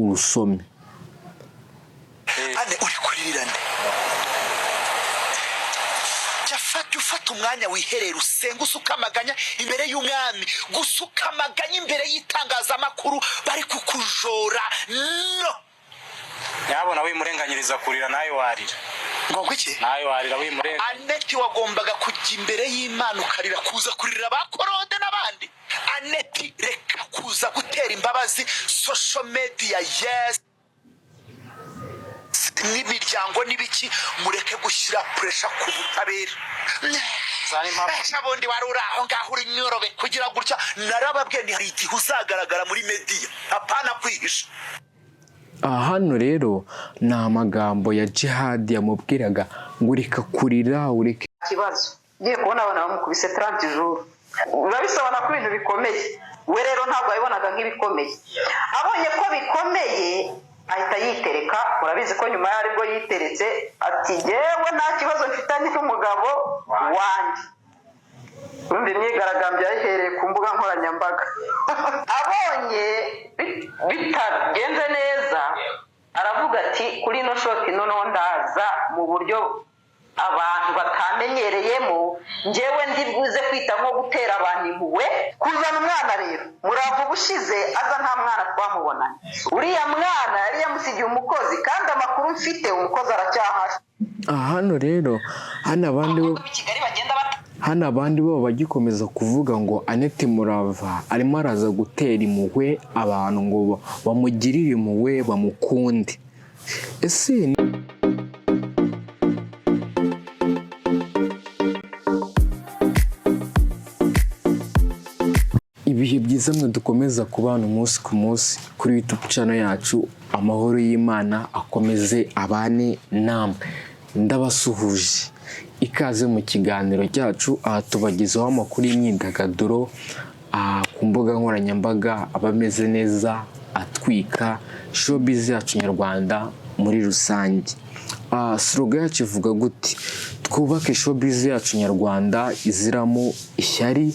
urusome. ane uri kurirana ufata umwanya wiherera usenga usuka amaganya imbere y'umwami, gusuka amaganya imbere y'itangazamakuru bari kukujora. No yabona wimurenganyiriza kurira nayo warira. ngo iki nayo warira wimurenga. Aneti wagombaga kujya imbere y'Imana ukarira, kuza kurira bakorode n'abandi. Aneti reka kuza gutera imbabazi social media. Yes, n'imiryango n'ibiki mureke gushyira pressure ku butabera. Shabondi warura aho ngaho uri nyorobe kugira gutya, narababwiye ni hari igihe uzagaragara muri media, apana kwihisha. Hano rero ni amagambo ya Jihad yamubwiraga ngo ureka kurira, ureke kibazo. Ngiye kubona abana bamukubise 30 jours, urabisobana ko ibintu bikomeye. We rero ntabwo yabibonaga nk'ibikomeye, abonye ko bikomeye ahita yitereka. Urabizi ko nyuma yaribwo yiteretse ati yewe nta kibazo mfitanye n'umugabo wanjye. Undi myigaragambye yahereye ku mbuga nkoranyambaga. Abonye bitagenze neza aravuga ati kuri no shoti noneho ndaza mu buryo abantu batamenyereyemo, njyewe ndibuze kwita nko gutera abantu impuhwe, kuzana umwana. Rero muravu bushize aza nta mwana twamubonanye. Uriya mwana yari yamusigiye umukozi, kandi amakuru mfite umukozi aracyahari. hano rero hano abandi bo bagikomeza kuvuga ngo Aneti Murava arimo araza gutera impuhwe abantu ngo bamugirire impuhwe bamukunde. Ese ibihe byiza mwe dukomeza kubana umunsi ku munsi kuri YouTube channel yacu, amahoro y'Imana akomeze abane namwe. Ndabasuhuje, ikaze mu kiganiro cyacu. Tubagezaho amakuru y'imyidagaduro ku mbuga nkoranyambaga, abameze neza, atwika showbiz yacu nyarwanda muri rusange. Slogan yacu ivuga gute? Twubake showbiz yacu nyarwanda iziramo ishyari,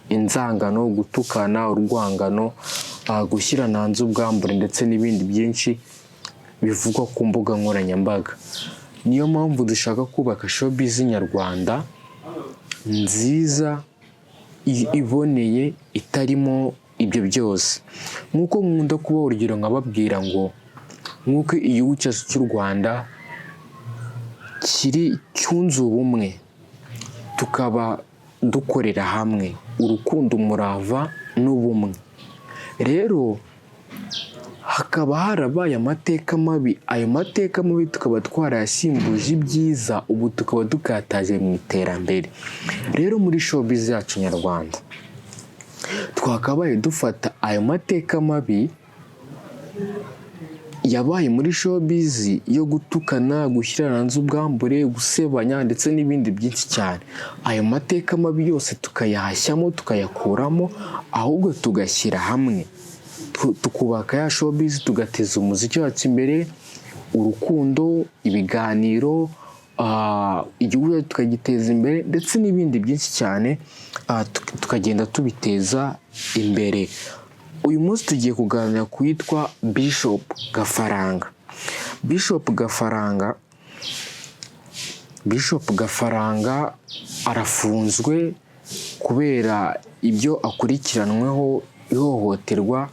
inzangano, gutukana, urwangano, gushyira hanze ubwambure ndetse n'ibindi byinshi bivugwa ku mbuga nkoranyambaga. Niyo mpamvu dushaka kubaka showbiz nyarwanda nziza, iboneye, itarimo ibyo byose. Nk'uko nkunda kuba urugero nkababwira ngo nk'uko igihugu cyacu cy'u Rwanda cyunze ubumwe, tukaba dukorera hamwe, urukundo, umurava n'ubumwe. Rero hakaba harabaye amateka mabi, ayo mateka mabi tukaba twarayasimbuje ibyiza, ubu tukaba dukataje mu iterambere. Rero muri showbiz yacu nyarwanda twakabaye dufata ayo mateka mabi yabaye muri showbiz yo gutukana, gushyira hanze ubwambure, gusebanya ndetse n'ibindi byinshi cyane. Ayo mateka mabi yose tukayahashyamo, tukayakuramo, ahubwo tugashyira hamwe, tukubaka ya showbiz, tugateza umuziki wacu imbere, urukundo, ibiganiro, igihugu tukagiteza imbere ndetse n'ibindi byinshi cyane, tukagenda tubiteza imbere. Uyu munsi tugiye kuganira ku yitwa Bishop Gafaranga. Bishop Gafaranga arafunzwe kubera ibyo akurikiranweho, ihohoterwa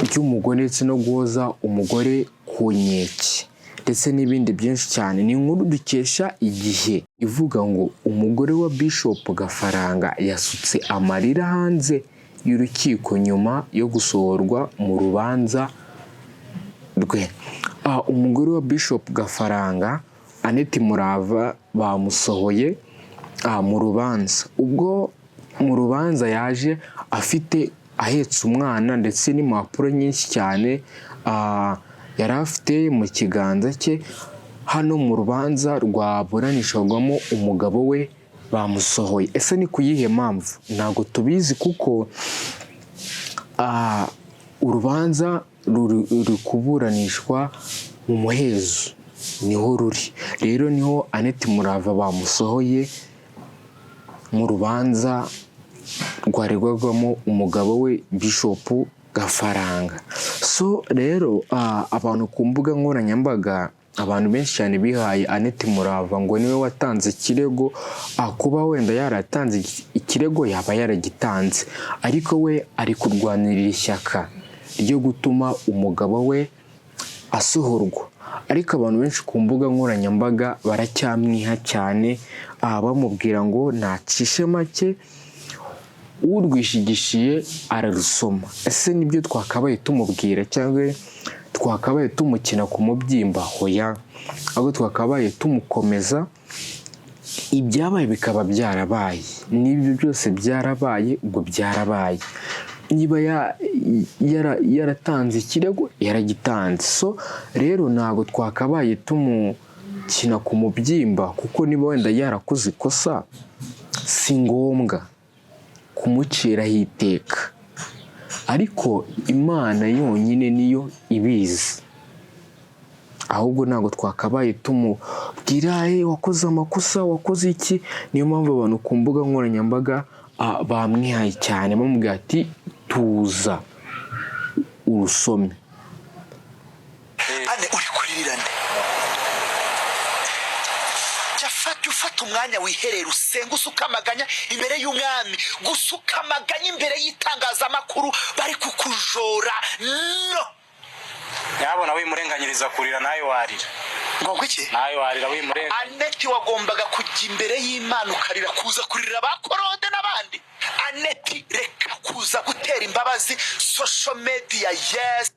ry'umugore ndetse no guhoza umugore ku nkeke ndetse n'ibindi byinshi cyane. Ni inkuru dukesha Igihe ivuga ngo umugore wa Bishop Gafaranga yasutse amarira hanze y'urukiko nyuma yo gusohorwa mu rubanza rwe. Umugore wa Bishop Gafaranga, Aneti Murava, bamusohoye mu rubanza. Ubwo mu rubanza yaje ahetse umwana ndetse n'impapuro nyinshi cyane yari afite mu kiganza cye. Hano mu rubanza rwaburanishwagamo umugabo we bamusohoye. Ese ni ku yihe mpamvu? Ntabwo tubizi, kuko urubanza ruri kuburanishwa mu muhezo, niho ruri. Rero niho Aneti Murava bamusohoye mu rubanza rwaregwagamo umugabo we Bishop gafaranga. So rero abantu ku mbuga nkoranyambaga, abantu benshi cyane bihaye Annette Murava ngo niwe watanze ikirego. Kuba wenda yaratanze ikirego yaba yaragitanze, ariko we ari kurwanirira ishyaka ryo gutuma umugabo we asohorwa. Ariko abantu benshi ku mbuga nkoranyambaga baracyamwiha cyane, bamubwira ngo nacishe make, urwishigishiye ararusoma. Ese nibyo twakabaye tumubwira cyangwa twakabaye tumukina ku mubyimba? Hoya, ahubwo twakabaye tumukomeza. Ibyabaye bikaba byarabaye, n'ibyo byose byarabaye, ubwo byarabaye. Niba yaratanze ikirego yaragitanze. So rero ntabwo twakabaye tumukina ku mubyimba, kuko niba wenda yarakoze ikosa si ngombwa kumuciraho iteka, ariko Imana yonyine niyo ibizi. Ahubwo ntabwo twakabaye tumubwira wakoze amakosa, wakoze iki. Niyo mpamvu abantu ku mbuga nkoranyambaga bamwihaye cyane, bamubwira ati tuza urusome. Ane uri kuririra nde? Ufata umwanya wiherera usenga usuka amaganya imbere y'umwami, gusuka amaganya imbere y'itangazamakuru bari kukujora. No, yabona wimurenganyiriza kurira nayo warira. ngo iki? Nayo warira wimurenga. Annette wagombaga kujya imbere y'Imana ukarira, kuza kuririra ba Korode n'abandi. Annette reka kuza gutera imbabazi social media. Yes,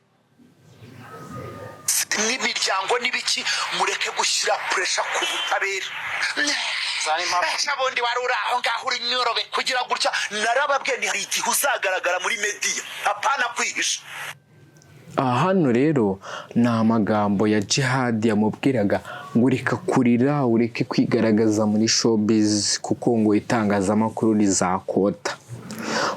n'imiryango n'ibiki, mureke gushyira pressure ku butabera. Nabundi wari uri aho ngaho uri nyorobe kugira gutya. Narababwiye hari igihe uzagaragara muri media, apana kwihisha. Hano rero ni amagambo ya Jihad yamubwiraga ngo reka kurira, ureke kwigaragaza muri showbiz, kuko ngo itangazamakuru rizakota.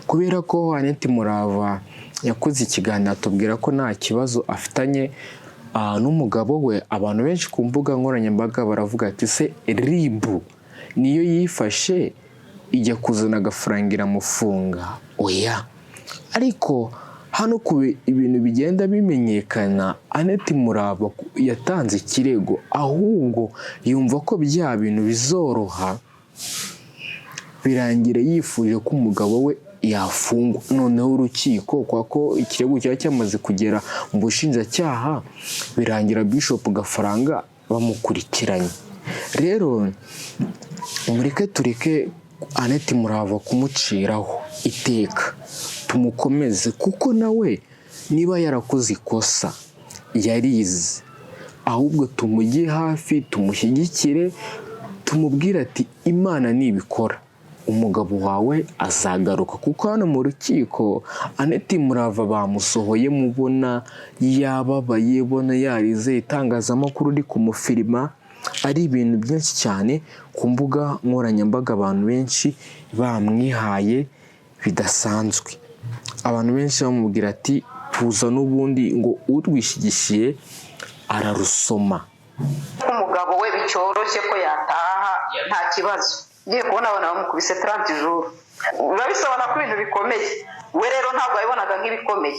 Kubera ko Annette Murava yakoze ikiganiro atubwira ko nta kibazo afitanye n'umugabo we, abantu benshi ku mbuga nkoranyambaga baravuga ati se RIB niyo yifashe ijya kuzana agafaranga iramufunga? Oya, ariko hano ku ibintu bigenda bimenyekana, Annette Murava yatanze ikirego, ahubwo yumva ko bya bintu bizoroha, birangira yifuje ko umugabo we yafungwa. Noneho urukiko kwa ko ikirego cyari cyamaze kugera mu bushinjacyaha, birangira Bishop Gafaranga bamukurikiranye. Rero mureke tureke Annette Murava kumuciraho iteka, tumukomeze, kuko nawe niba yarakoze ikosa yarize, ahubwo tumujye hafi, tumushyigikire, tumubwire ati Imana nibikora umugabo wawe azagaruka. Kuko hano mu rukiko Annette Murava bamusohoye, mubona yababaye, bona yarize, itangazamakuru uri kumufirima, ari ibintu byinshi cyane ku mbuga nkoranyambaga. Abantu benshi bamwihaye bidasanzwe, abantu benshi bamubwira ati tuza, n'ubundi ngo urwishigishiye ararusoma. Umugabo we bicyoroshye ko yataha nta kibazo. Ngiye kubona abana bamukubise 30 jours, urabisobana ko ibintu bikomeye. We rero ntabwo yabibonaga nk'ibikomeye,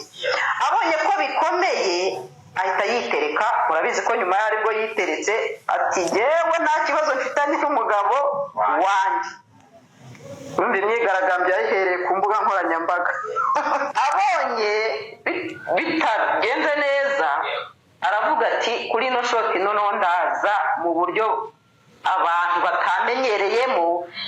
abonye ko bikomeye ahita yitereka. Urabizi ko nyuma yaribwo yiteretse ati yewe nta kibazo mfitanye n'umugabo wanjye. Undi myigaragambyo yahereye ku mbuga nkoranyambaga. Abonye bitagenze neza aravuga ati kuri ino shoti noneho ndaza mu buryo abantu batamenyereyemo,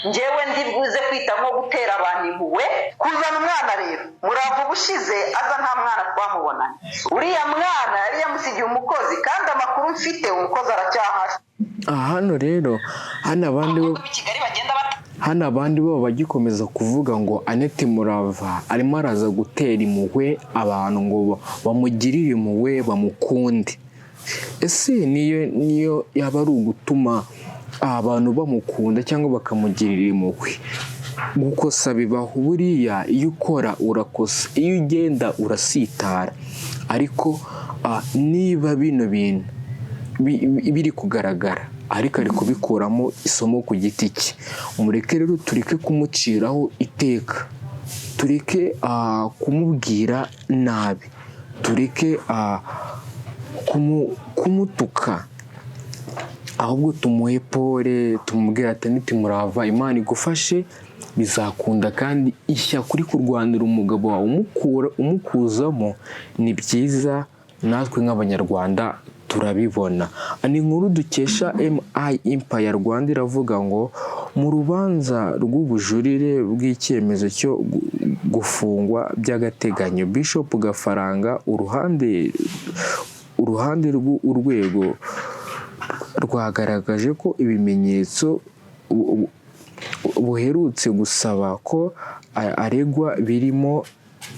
njyewe ndibuze kwita nko gutera abantu impuhwe, kuzana umwana. Rero Murava ubushize aza nta mwana twamubonanye, uriya mwana yari yamusigiye umukozi, kandi amakuru mfite umukozi aracyahari. Hano rero hano abandi bo bagikomeza kuvuga ngo Annette Murava arimo araza gutera impuhwe abantu, ngo bamugirire impuhwe, bamukunde. Ese niyo yaba ari ugutuma abantu bamukunda cyangwa bakamugirira impuhwe? Gukosa bibaho, buriya iyo ukora urakosa, iyo ugenda urasitara. Ariko niba bino bintu biri kugaragara, ariko ari kubikuramo isomo ku giti cye, mureke rero tureke kumuciraho iteka. tureke kumubwira nabi, tureke kumutuka, ahubwo tumuhe pole, tumubwire ati nitimurava Imana igufashe bizakunda, kandi ishyaka uri kurwanira umugabo wawe umukuzamo ni byiza, natwe nk'abanyarwanda turabibona. Ni inkuru dukesha MI Empire Rwanda, iravuga ngo mu rubanza rw'ubujurire bw'icyemezo cyo gufungwa by'agateganyo Bishop Gafaranga, uruhande rw'urwego rwagaragaje ko ibimenyetso buherutse gusaba ko aregwa birimo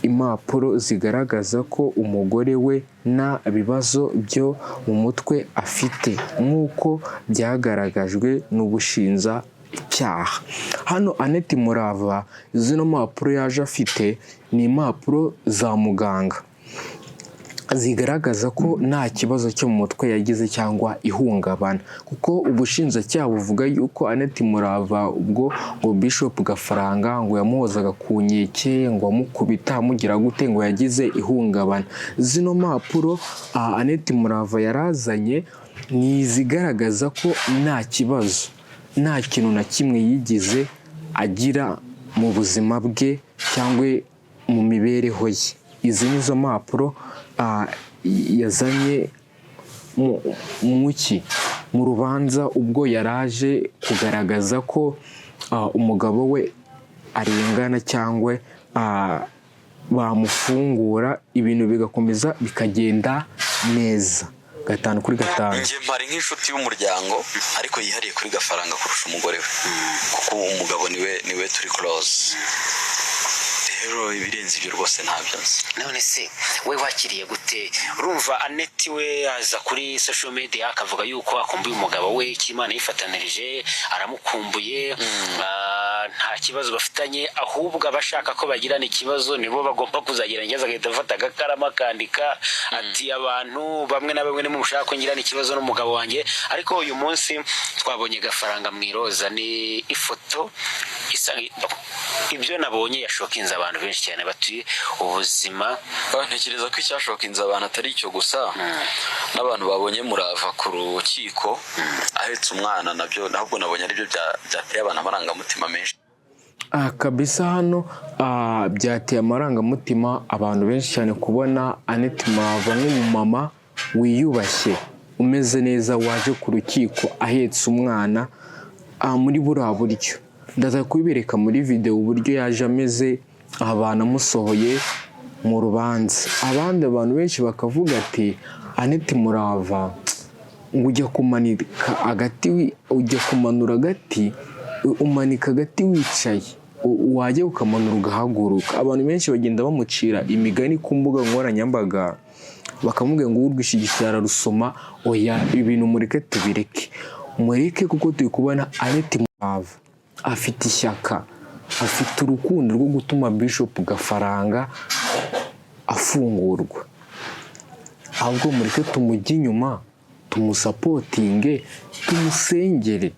impapuro zigaragaza ko umugore we nta bibazo byo mu mutwe afite nk'uko byagaragajwe n'ubushinjacyaha. Hano Annette Murava, zino mpapuro yaje afite ni impapuro za muganga zigaragaza ko nta kibazo cyo mu mutwe yagize cyangwa ihungabana, kuko ubushinjacyaha buvuga yuko Annette Murava ubwo ngo Bishop Gafaranga ngo yamuhozaga ku nkeke, ngo amukubita amugira gute, ngo yagize ihungabana. Zino mpapuro Annette Murava yarazanye ni izigaragaza ko nta kibazo, nta kintu na kimwe yigize agira mu buzima bwe cyangwa mu mibereho ye. Izi nizo mpapuro yazanye mu rubanza ubwo yaraje kugaragaza ko umugabo we arengana cyangwa bamufungura, ibintu bigakomeza bikagenda neza 5/5. Njye mpari nk'inshuti y'umuryango ariko yihariye kuri Gafaranga kurusha umugore we, kuko umugabo niwe turi close. Rero ibirenze ibyo rwose ntabyo nzi. None se we wakiriye gute? Urumva Annette we aza kuri social media akavuga yuko akumbuye umugabo we, Imana yifatanirije aramukumbuye, nta kibazo bafitanye, ahubwo abashaka ko bagirana ikibazo nibo bagomba kuzagira ngeza agahita afata agakarama kandika ati abantu bamwe na bamwe nimushaka ko ngirana ikibazo n'umugabo wanjye. Ariko uyu munsi twabonye Gafaranga mwiroza, ni ifoto isa ibyo nabonye yashokinze abantu benshi cyane batuye ubuzima. Ntekereza ko icyashokinze abantu atari icyo gusa, n'abantu babonye Murava ku rukiko ahetse umwana, nabyo nahubwo nabonye aribyo byateye abantu amarangamutima menshi kabisa. Hano byateye amarangamutima abantu benshi cyane kubona Annette Murava nk'umumama wiyubashye umeze neza waje ku rukiko ahetse umwana muri buriya buryo. Ndaza kubibereka muri video uburyo yaje ameze, abantu amusohoye mu rubanza. Abandi abantu benshi bakavuga ati Annette Murava ngo ujya kumanika agati, ujya kumanura agati, umanika agati wicaye, wajya ukamanura ugahaguruka. Abantu benshi bagenda bamucira imigani ku mbuga nkoranyambaga bakamubwira ngo urwishigisha rusoma. Oya, ibintu mureke tubireke, mureke kuko turi kubona Annette Murava afite ishyaka, afite urukundo rwo gutuma Bishop Gafaranga afungurwa. Ahubwo mureke tumujye inyuma, tumusapotinge, tumusengere,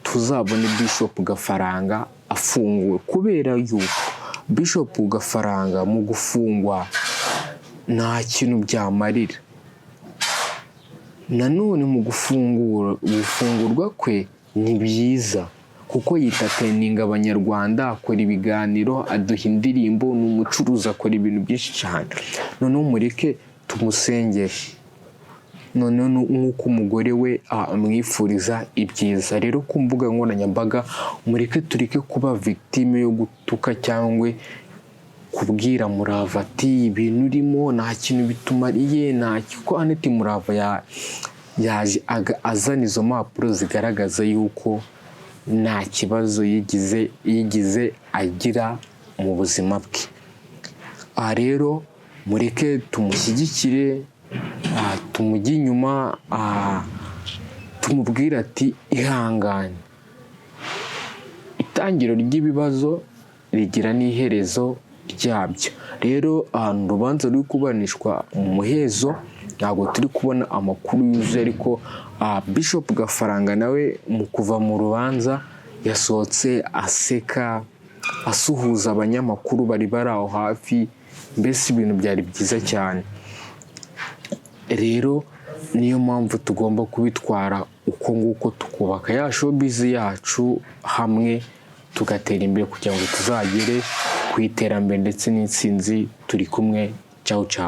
tuzabone Bishop Gafaranga afunguwe, kubera yuko Bishop Gafaranga mu gufungwa nta kintu byamarira. Nanone mu gufungurwa kwe ni byiza kuko yitateninga abanyarwanda, akora ibiganiro, aduha indirimbo, ni umucuruzi, akora ibintu byinshi cyane. Noneho mureke tumusengere, noneho nk'uko umugore we amwifuriza ibyiza. Rero ku mbuga nkoranyambaga mureke tureke kuba victime yo gutuka cyangwa kubwira Murava ati ibintu urimo nta kintu bitumariye, ko Annette Murava yaje azana izo mpapuro zigaragaza yuko nta kibazo yigize agira mu buzima bwe. Rero mureke tumushyigikire, tumujye inyuma, tumubwire ati ihangane. Itangiro ry'ibibazo rigira n'iherezo ryabyo. Rero ahantu urubanza ruri kubanishwa mu muhezo ntabwo turi kubona amakuru yuzuye, ariko Bishop Gafaranga nawe mu kuva mu rubanza yasohotse aseka, asuhuza abanyamakuru bari bari aho hafi, mbese ibintu byari byiza cyane. Rero niyo mpamvu tugomba kubitwara uko nguko, tukubaka ya showbiz yacu hamwe, tugatera imbere kugira ngo tuzagere ku iterambere ndetse n'intsinzi turi kumwe. Ciao ciao.